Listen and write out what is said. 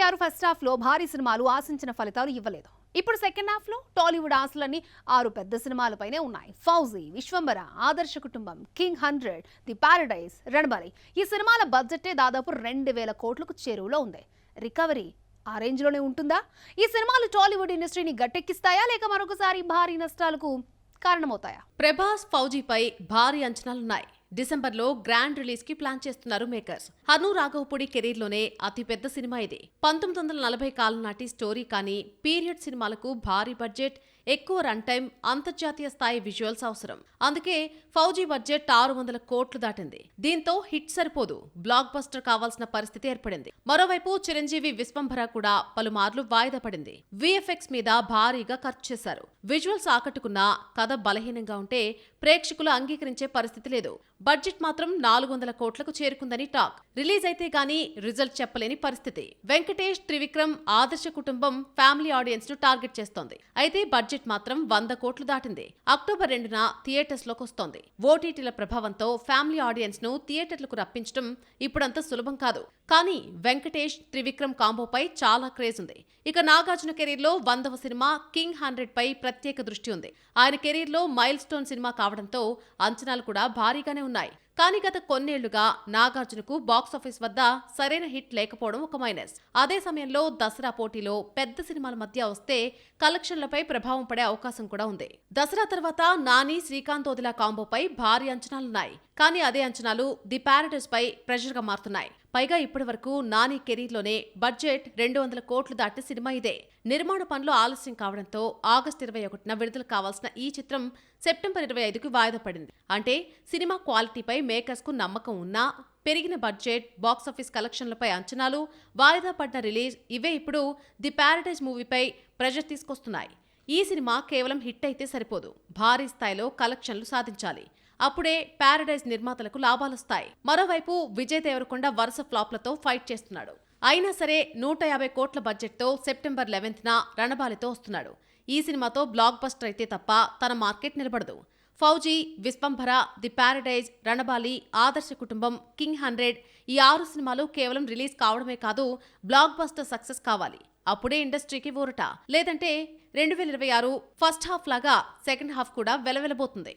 2026 first half లో భారీ సినిమాలు ఆశించిన ఫలితాలు ఇవ్వలేదు. ఇప్పుడు సెకండ్ హాఫ్ లో టాలీవుడ్ ఆశలన్నీ 6 పెద్ద సినిమాలపైనే ఉన్నాయి. ఫౌజీ, విశ్వంబర, ఆదర్శ కుటుంబం, కింగ్ 100, ది పారడైజ్, రణబలి. ఈ సినిమాల బడ్జెటే దాదాపు 2000 కోట్లకు చేరువలో ఉంది. రికవరీ ఆ రేంజ్ లోనే ఉంటుందా? ఈ సినిమాలు టాలీవుడ్ ఇండస్ట్రీని గట్టెక్కిస్తాయా లేక మరొకసారి భారీ నష్టాలకు కారణమవుతాయా? ప్రభాస్, ఫౌజీపై భారీ అంచనాలున్నాయి. డిసెంబర్లో గ్రాండ్ రిలీజ్ కి ప్లాన్ చేస్తున్నారు మేకర్స్. హను రాఘవపూడి కెరీర్ లోనే అతిపెద్ద సినిమా ఇది. 1940 కాలం నాటి స్టోరీ కానీ పీరియడ్ సినిమాలకు భారీ బడ్జెట్, ఎక్కువ రన్ టైం, అంతర్జాతీయ స్థాయి విజువల్స్ అవసరం. అందుకే ఫౌజీ బడ్జెట్ 600 కోట్లు దాటింది. దీంతో హిట్ సరిపోదు, బ్లాక్ బస్టర్ కావాల్సిన పరిస్థితి ఏర్పడింది. మరోవైపు చిరంజీవి విశ్వంభర కూడా పలుమార్లు వాయిదా పడింది. విఎఫ్ఎక్స్ మీద భారీగా ఖర్చు చేశారు. విజువల్స్ ఆకట్టుకున్నా కథ బలహీనంగా ఉంటే ప్రేక్షకులు అంగీకరించే పరిస్థితి లేదు. బడ్జెట్ మాత్రం 400 కోట్లకు చేరుకుందని టాక్. రిలీజ్ అయితే గానీ రిజల్ట్ చెప్పలేని పరిస్థితి. వెంకటేష్, త్రివిక్రమ్, ఆదర్శ కుటుంబం ఫ్యామిలీ ఆడియన్స్ ను టార్గెట్ చేస్తోంది. అయితే బడ్జెట్ మాత్రం 100 కోట్లు దాటింది. అక్టోబర్ 2న థియేటర్స్ లోకి వస్తోంది. ఓటీటీల ప్రభావంతో ఫ్యామిలీ ఆడియన్స్ ను థియేటర్లకు రప్పించడం ఇప్పుడంత సులభం కాదు. కానీ వెంకటేష్, త్రివిక్రమ్ కాంబోపై చాలా క్రేజ్ ఉంది. ఇక నాగార్జున కెరీర్ లో 100వ సినిమా కింగ్ 100 పై ప్రత్యేక దృష్టి ఉంది. ఆయన కెరీర్ లో మైల్ స్టోన్ సినిమా కావడంతో అంచనాలు కూడా భారీగానే ఉన్నాయి. కానీ గత కొన్నేళ్లుగా నాగార్జునకు బాక్సాఫీస్ వద్ద సరైన హిట్ లేకపోవడం ఒక మైనస్. అదే సమయంలో దసరా పోటీలో పెద్ద సినిమాల మధ్య వస్తే కలెక్షన్లపై ప్రభావం పడే అవకాశం కూడా ఉంది. దసరా తర్వాత నాని, శ్రీకాంత్ వదిలా కాంబోపై భారీ అంచనాలున్నాయి. కానీ అదే అంచనాలు ది పారడైజ్ పై ప్రెషర్ గా మారుతున్నాయి. పైగా ఇప్పటి వరకు నాని కెరీర్ లోనే బడ్జెట్ 200 కోట్లు దాటిన సినిమా ఇదే. నిర్మాణ పనులు ఆలస్యం కావడంతో ఆగస్టు 21న విడుదల కావాల్సిన ఈ చిత్రం సెప్టెంబర్ 25కు వాయిదా పడింది. అంటే సినిమా క్వాలిటీపై మేకర్స్ కు నమ్మకం ఉన్నా పెరిగిన బడ్జెట్, బాక్సాఫీస్ కలెక్షన్లపై అంచనాలు, వాయిదా పడిన రిలీజ్ ఇవే ఇప్పుడు ది పారడైజ్ మూవీపై ప్రెషర్ తీసుకొస్తున్నాయి. ఈ సినిమా కేవలం హిట్ అయితే సరిపోదు, భారీ స్థాయిలో కలెక్షన్లు సాధించాలి. అప్పుడే పారడైజ్ నిర్మాతలకు లాభాలొస్తాయి. మరోవైపు విజయ్ దేవరకొండ వరుస ఫ్లాప్లతో ఫైట్ చేస్తున్నాడు. అయినా సరే 150 కోట్ల బడ్జెట్తో సెప్టెంబర్ 11న రణబాలితో వస్తున్నాడు. ఈ సినిమాతో బ్లాక్ బస్టర్ అయితే తప్ప తన మార్కెట్ నిలబడదు. ఫౌజీ, విశ్వంభర, ది పారడైజ్, రణబాలి, ఆదర్శ కుటుంబం, కింగ్ 100 ఈ 6 సినిమాలు కేవలం రిలీజ్ కావడమే కాదు, బ్లాక్ బస్టర్ సక్సెస్ కావాలి. అప్పుడే ఇండస్ట్రీకి ఊరట. లేదంటే 2026 ఫస్ట్ హాఫ్ లాగా సెకండ్ హాఫ్ కూడా వెలవెలబోతుంది.